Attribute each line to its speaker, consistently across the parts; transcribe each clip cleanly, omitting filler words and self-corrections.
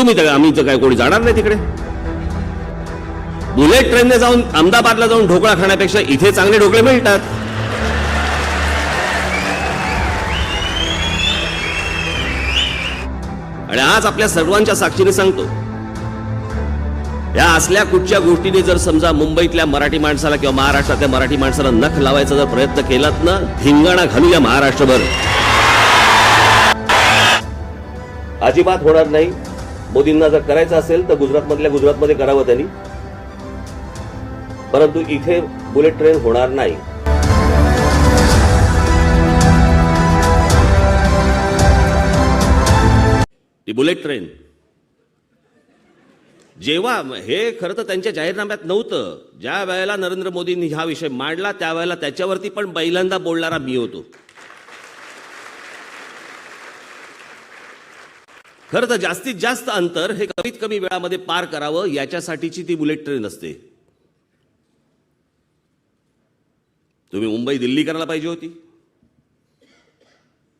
Speaker 1: आम्ही तर काय कोणी जाणार नाही तिकडे. बुलेट ट्रेनने जाऊन अहमदाबादला जाऊन ढोकळा खाण्यापेक्षा इथे चांगले ढोकळे मिळतात. आणि आज आपल्या सर्वांच्या साक्षीने सांगतो, या असल्या कुठच्या गोष्टीने जर समजा मुंबईतल्या मराठी माणसाला किंवा महाराष्ट्रातल्या मराठी माणसाला नख लावायचा जर प्रयत्न केलात ना, धिंगाणा घालूया महाराष्ट्रभर. अजिबात होणार नाही. मोदींना जर करायचं असेल तर गुजरातमध्ये करावं त्यांनी, परंतु इथे बुलेट ट्रेन होणार नाही. ती बुलेट ट्रेन जेव्हा हे खरं तर त्यांच्या जाहीरनाम्यात नव्हतं, ज्या वेळेला नरेंद्र मोदींनी हा विषय मांडला त्यावेळेला त्याच्यावरती पण पहिल्यांदा बोलणारा मी होतो. खरं तर जास्तीत जास्त अंतर हे कमीत कमी वेळामध्ये पार करावं याच्यासाठीची ती बुलेट ट्रेन असते. तुम्ही मुंबई दिल्ली करायला पाहिजे होती,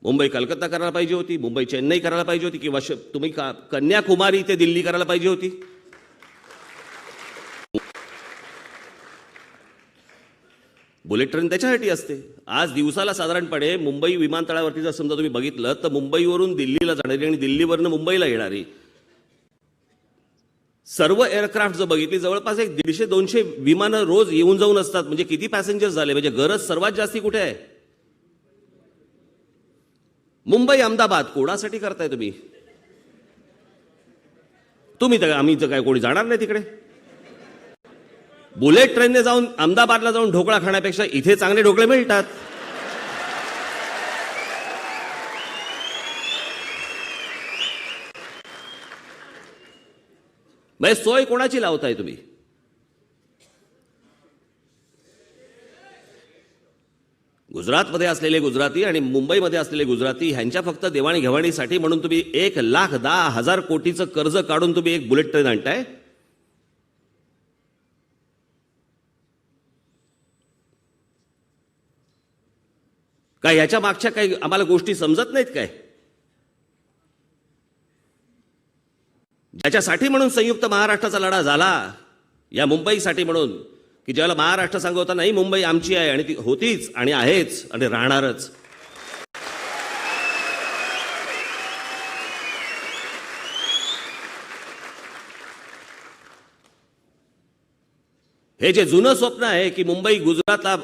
Speaker 1: मुंबई कलकत्ता करायला पाहिजे होती, मुंबई चेन्नई करायला पाहिजे होती, किंवा तुम्ही कन्याकुमारी ते दिल्ली करायला पाहिजे होती. बुलेट ट्रेन त्याच्यासाठी असते. आज दिवसाला साधारणपणे मुंबई विमानतळावरती जर समजा तुम्ही बघितलं तर मुंबईवरून दिल्लीला जाणारी आणि दिल्लीवरनं मुंबईला येणारी सर्व एअरक्राफ्ट जर बघितली जवळपास एक 150-200 विमानं रोज येऊन जाऊन असतात. म्हणजे किती पॅसेंजर्स झाले, म्हणजे गरज सर्वात जास्ती कुठे आहे? मुंबई अहमदाबाद कोणासाठी करताय तुम्ही? आम्ही तर काय कोणी जाणार नाही तिकडे. बुलेट ट्रेनने जाऊन अहमदाबादला जाऊन ढोकळा खाण्यापेक्षा इथे चांगले ढोकळे मिळतात. म्हणजे सोय कोणाची लावताय तुम्ही? गुजरातमध्ये असलेले गुजराती आणि मुंबईमध्ये असलेले गुजराती ह्यांच्या फक्त देवाणघेवाणीसाठी म्हणून तुम्ही 1,10,000 कोटीचं कर्ज काढून तुम्ही एक बुलेट ट्रेन आणताय. काय याच्या मागच्या काही आम्हाला गोष्टी समजत नाहीत काय? ज्याच्यासाठी म्हणून संयुक्त महाराष्ट्राचा लढा झाला, या मुंबईसाठी म्हणून, की ज्याला महाराष्ट्र सांगत होता नाही मुंबई आमची आहे, आणि ती होतीच आणि आहेच आणि राहणारच. हे जे जुनं स्वप्न आहे की मुंबई गुजरातला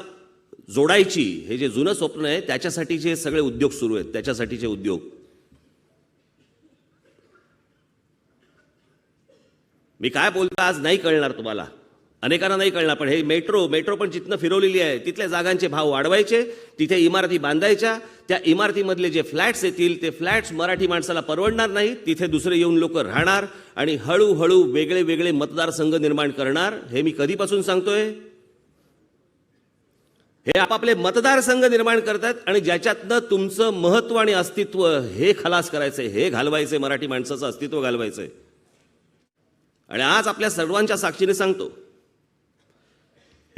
Speaker 1: जोडायची, हे जे जुनं स्वप्न आहे त्याच्यासाठीचे सगळे उद्योग सुरू आहेत. त्याच्यासाठीचे उद्योग मी काय बोलतो आज नाही कळणार तुम्हाला, अनेकांना नाही कळणार. पण हे मेट्रो पण जिथनं फिरवलेली आहे तिथल्या जागांचे भाव वाढवायचे, तिथे इमारती बांधायच्या, त्या इमारतीमधले जे फ्लॅट्स येतील ते फ्लॅट्स मराठी माणसाला परवडणार नाही, तिथे दुसरे येऊन लोक राहणार आणि हळूहळू वेगळे वेगळे मतदारसंघ निर्माण करणार. हे मी कधीपासून सांगतोय. हे आपापले मतदारसंघ निर्माण करतात आणि ज्याच्यातनं तुमचं महत्व आणि अस्तित्व हे खलास करायचंय, हे घालवायचंय, मराठी माणसाचं अस्तित्व घालवायचंय. आणि आज आपल्या सर्वांच्या साक्षीने सांगतो,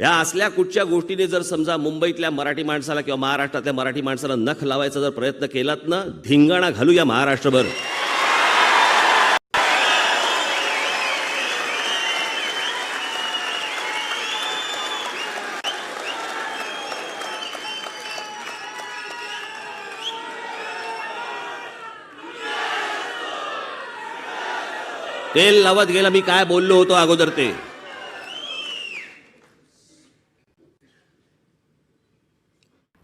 Speaker 1: या असल्या कुठच्या गोष्टीने जर समजा मुंबईतल्या मराठी माणसाला किंवा महाराष्ट्रातल्या मराठी माणसाला नख लावायचा जर प्रयत्न केलात ना, धिंगाणा घालूया महाराष्ट्रभर. तेल लावत गेला मी काय बोललो होतो अगोदर ते.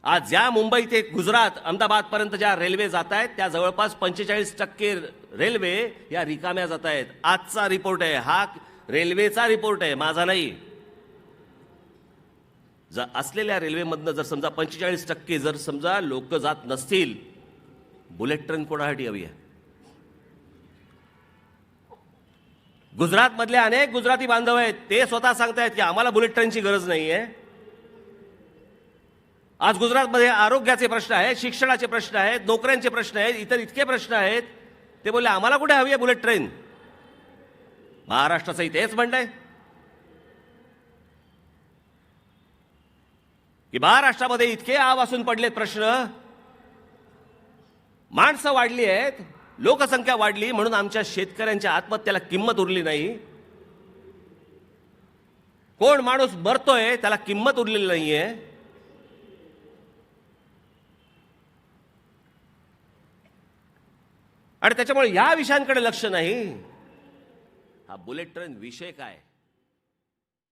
Speaker 1: आज ज्या मुंबई ते गुजरात अहमदाबाद पर्यंत ज्या रेल्वे जात आहेत त्या जवळपास 45% रेल्वे या रिकाम्या जात आहेत. आजचा रिपोर्ट आहे हा, रेल्वेचा रिपोर्ट आहे, माझा नाही. असलेल्या रेल्वेमधनं जर समजा 45% जर समजा लोक जात नसतील, बुलेट ट्रेन कोणासाठी हवी आहे? गुजरात मधले अनेक गुजराती बांधव आहेत, ते स्वतः सांगतायत की आम्हाला बुलेट ट्रेनची गरज नाहीये. आज गुजरातमध्ये आरोग्याचे प्रश्न आहेत, शिक्षणाचे प्रश्न आहेत, नोकऱ्यांचे प्रश्न आहेत, इतर इतके प्रश्न आहेत. ते बोलले आम्हाला कुठे हवी आहे बुलेट ट्रेन? महाराष्ट्राचंही तेच म्हणणं आहे की महाराष्ट्रामध्ये इतके आवासून पडलेत प्रश्न, माणसं वाढली आहेत, लोकसंख्या वाढली म्हणून आमच्या शेतकऱ्यांच्या आत्महत्याला किंमत उरली नाही. कोण माणूस मरतोय त्याला किंमत उरलेली नाहीये. आणि त्याच्यामुळे या विषयांकडे लक्ष नाही. हा बुलेट ट्रेन विषय काय?